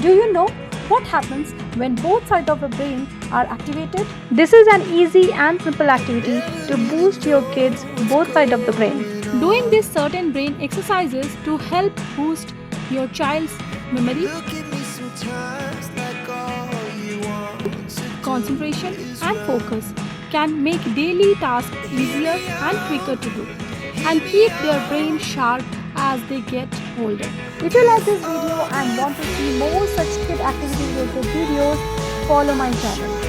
Do you know what happens when both sides of the brain are activated? This is an easy and simple activity to boost your kids' both sides of the brain. Doing these certain brain exercises to help boost your child's memory, concentration and focus can make daily tasks easier and quicker to do and keep their brain sharp as they get older. If you like this video and want to see more such kid activity related videos, follow my channel.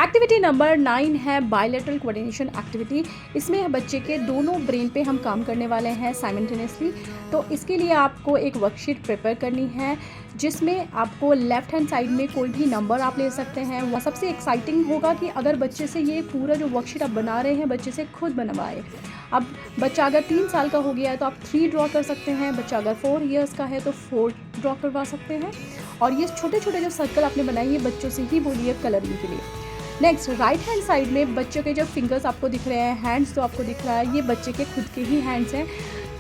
Activity number 9 है bilateral coordination activity. इसमें बच्चे के दोनों brain पे हम काम करने वाले हैं साइमल्टेनियसली। तो इसके लिए आपको एक वर्कशीट प्रिपेयर करनी है जिसमें आपको लेफ़्ट हैंड साइड में कोई भी नंबर आप ले सकते हैं। वह सबसे एक्साइटिंग होगा कि अगर बच्चे से ये पूरा जो वर्कशीट आप बना रहे हैं बच्चे से खुद बनवाए। अब बच्चा अगर 3 साल का हो गया है तो आप 3 ड्रॉ कर सकते हैं, बच्चा अगर 4 इयर्स का है तो 4 ड्रॉ करवा सकते हैं। और ये छोटे छोटे जो सर्कल आपने बनाए ये बच्चों से ही बोलिए कलरिंग के लिए। नेक्स्ट राइट हैंड साइड में बच्चों के जो फिंगर्स आपको दिख रहे हैं, हैंड्स जो आपको दिख रहा है, ये बच्चे के खुद के ही हैंड्स हैं।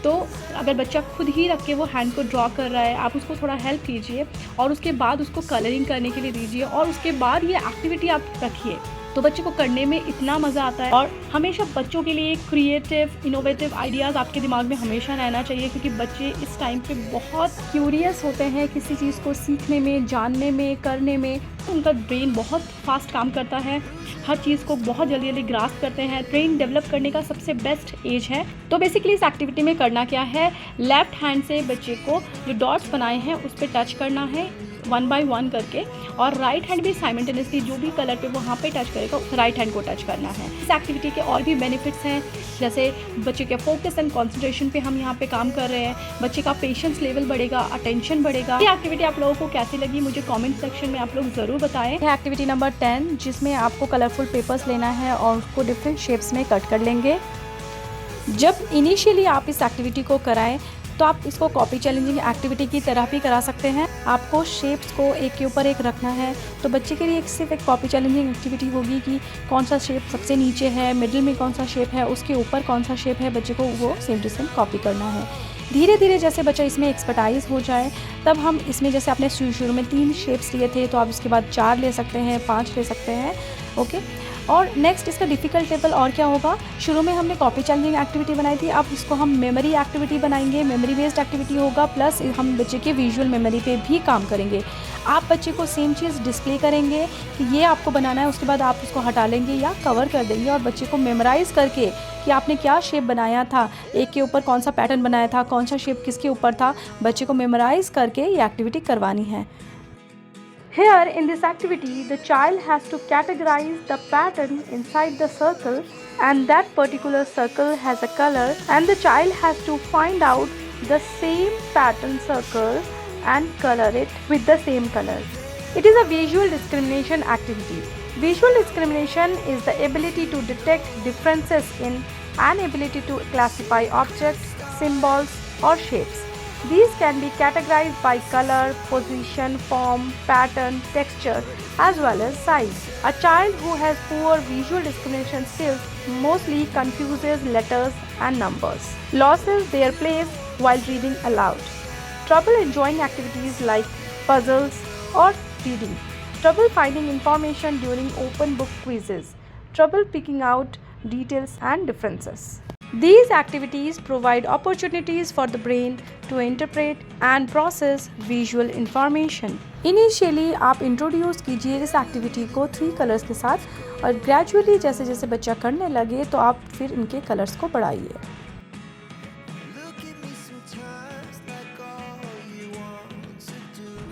तो अगर बच्चा खुद ही रख के वो हैंड को ड्रॉ कर रहा है, आप उसको थोड़ा हेल्प कीजिए और उसके बाद उसको कलरिंग करने के लिए दीजिए और उसके बाद ये एक्टिविटी आप रखिए तो बच्चे को करने में इतना मज़ा आता है। और हमेशा बच्चों के लिए क्रिएटिव इनोवेटिव आइडियाज़ आपके दिमाग में हमेशा रहना चाहिए, क्योंकि बच्चे इस टाइम पे बहुत क्यूरियस होते हैं किसी चीज़ को सीखने में, जानने में, करने में। उनका ब्रेन बहुत फास्ट काम करता है, हर चीज़ को बहुत जल्दी जल्दी ग्रास्प करते हैं। ब्रेन डेवलप करने का सबसे बेस्ट एज है। तो बेसिकली इस एक्टिविटी में करना क्या है, लेफ़्ट हैंड से बच्चे को जो डॉट्स बनाए हैं उस पर टच करना है, 1 बाय 1 करके, और राइट हैंड भी साइमल्टेनियसली जो भी कलर पे वहाँ पे टच करेगा राइट हैंड को टच करना है। इस एक्टिविटी के और भी बेनिफिट्स हैं, जैसे बच्चे के फोकस एंड कंसंट्रेशन पे हम यहाँ पे काम कर रहे हैं, बच्चे का पेशेंस लेवल बढ़ेगा, अटेंशन बढ़ेगा। ये एक्टिविटी आप लोगों को कैसी लगी मुझे कमेंट सेक्शन में आप लोग ज़रूर बताएं। ये एक्टिविटी नंबर 10, जिसमें आपको कलरफुल पेपर्स लेना है और उसको डिफरेंट शेप्स में कट कर लेंगे। जब इनिशियली आप इस एक्टिविटी को कराएं तो आप इसको कॉपी चैलेंजिंग एक्टिविटी की तरह भी करा सकते हैं। आपको शेप्स को एक के ऊपर एक रखना है, तो बच्चे के लिए सिर्फ एक कॉपी चैलेंजिंग एक्टिविटी होगी कि कौन सा शेप सबसे नीचे है, मिडिल में कौन सा शेप है, उसके ऊपर कौन सा शेप है, बच्चे को वो सेम टू सेम कॉपी करना है। धीरे धीरे जैसे बच्चा इसमें एक्सपर्टाइज हो जाए, तब हम इसमें जैसे आपने शुरू में 3 शेप्स लिए थे, तो आप इसके बाद 4 ले सकते हैं, 5 ले सकते हैं। ओके, और नेक्स्ट इसका डिफ़िकल्ट लेवल और क्या होगा। शुरू में हमने कॉपी चैलेंजिंग एक्टिविटी बनाई थी, अब इसको हम मेमोरी एक्टिविटी बनाएंगे। मेमोरी बेस्ड एक्टिविटी होगा, प्लस हम बच्चे के विजुअल मेमोरी पे भी काम करेंगे। आप बच्चे को सेम चीज़ डिस्प्ले करेंगे कि ये आपको बनाना है, उसके बाद आप उसको हटा लेंगे या कवर कर देंगे, और बच्चे को मेमोराइज़ करके कि आपने क्या शेप बनाया था, एक के ऊपर कौन सा पैटर्न बनाया था, कौन सा शेप किसके ऊपर था, बच्चे को मेमोराइज़ करके ये एक्टिविटी करवानी है। Here in this activity, the child has to categorize the pattern inside the circle, and that particular circle has a color, and the child has to find out the same pattern circle and color it with the same color. It is a visual discrimination activity. Visual discrimination is the ability to detect differences in and ability to classify objects, symbols or shapes. These can be categorized by color, position, form, pattern, texture, as well as size. A child who has poor visual discrimination skills mostly confuses letters and numbers, loses their place while reading aloud, trouble enjoying activities like puzzles or reading, trouble finding information during open book quizzes, trouble picking out details and differences. These activities provide opportunities for the brain to interpret and process visual information. Initially आप introduce कीजिए इस activity को 3 colours के साथ, और gradually जैसे जैसे बच्चा करने लगे तो आप फिर इनके कलर्स को बढ़ाइए।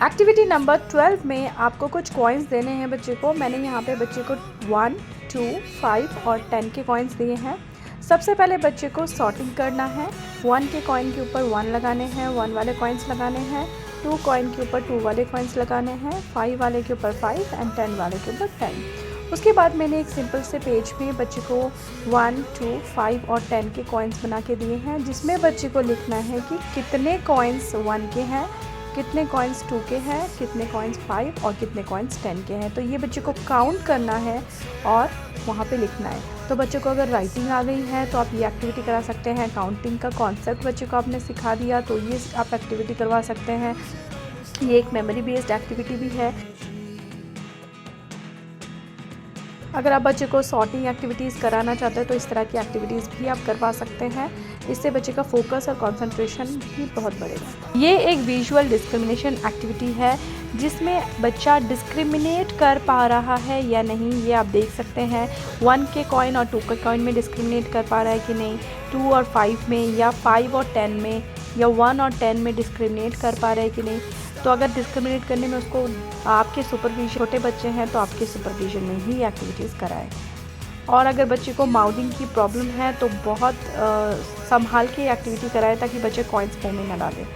एक्टिविटी नंबर 12 में आपको कुछ कॉइन्स देने हैं बच्चे को। मैंने यहाँ पे बच्चे को 1, 2, 5 और 10 के कॉइन्स दिए हैं। सबसे पहले बच्चे को सॉर्टिंग करना है। 1 के कॉइन के ऊपर 1 लगाने हैं, 1 वाले कॉइन्स लगाने हैं, 2 कॉइन के ऊपर 2 वाले कॉइन्स लगाने हैं, 5 वाले के ऊपर 5 एंड 10 वाले के ऊपर 10। उसके बाद मैंने एक सिंपल से पेज में बच्चे को 1, 2, 5 और 10 के कॉइन्स बना के दिए हैं, जिसमें बच्चे को लिखना है कि कितने कॉइन्स 1 के हैं, कितने कॉइन्स 2 के हैं, कितने कॉइन्स 5 और कितने कॉइन्स 10 के हैं। तो ये बच्चे को काउंट करना है और वहाँ पे लिखना है। तो बच्चे को अगर राइटिंग आ गई है तो आप ये एक्टिविटी करा सकते हैं। काउंटिंग का कॉन्सेप्ट बच्चे को आपने सिखा दिया तो ये आप एक्टिविटी करवा सकते हैं। ये एक मेमोरी बेस्ड एक्टिविटी भी है। अगर आप बच्चे को सॉर्टिंग एक्टिविटीज़ कराना चाहते हैं तो इस तरह की एक्टिविटीज़ भी आप करवा सकते हैं। इससे बच्चे का फोकस और कंसंट्रेशन भी बहुत बढ़ेगा। ये एक विजुअल डिस्क्रिमिनेशन एक्टिविटी है जिसमें बच्चा डिस्क्रिमिनेट कर पा रहा है या नहीं, ये आप देख सकते हैं। 1 के कॉइन और 2 के कॉइन में डिस्क्रिमिनेट कर पा रहा है कि नहीं, 2 और 5 में, या 5 और 10 में, या 1 और 10 में डिस्क्रिमिनेट कर पा रहा है कि नहीं। तो अगर डिस्क्रिमिनेट करने में उसको आपके सुपरविजन, छोटे बच्चे हैं तो आपके सुपरविजन में ही एक्टिविटीज़ कराएं। और अगर बच्चे को माउथिंग की प्रॉब्लम है तो बहुत संभाल के एक्टिविटी कराएं ताकि बच्चे कॉइन्स मुंह में ना डालें।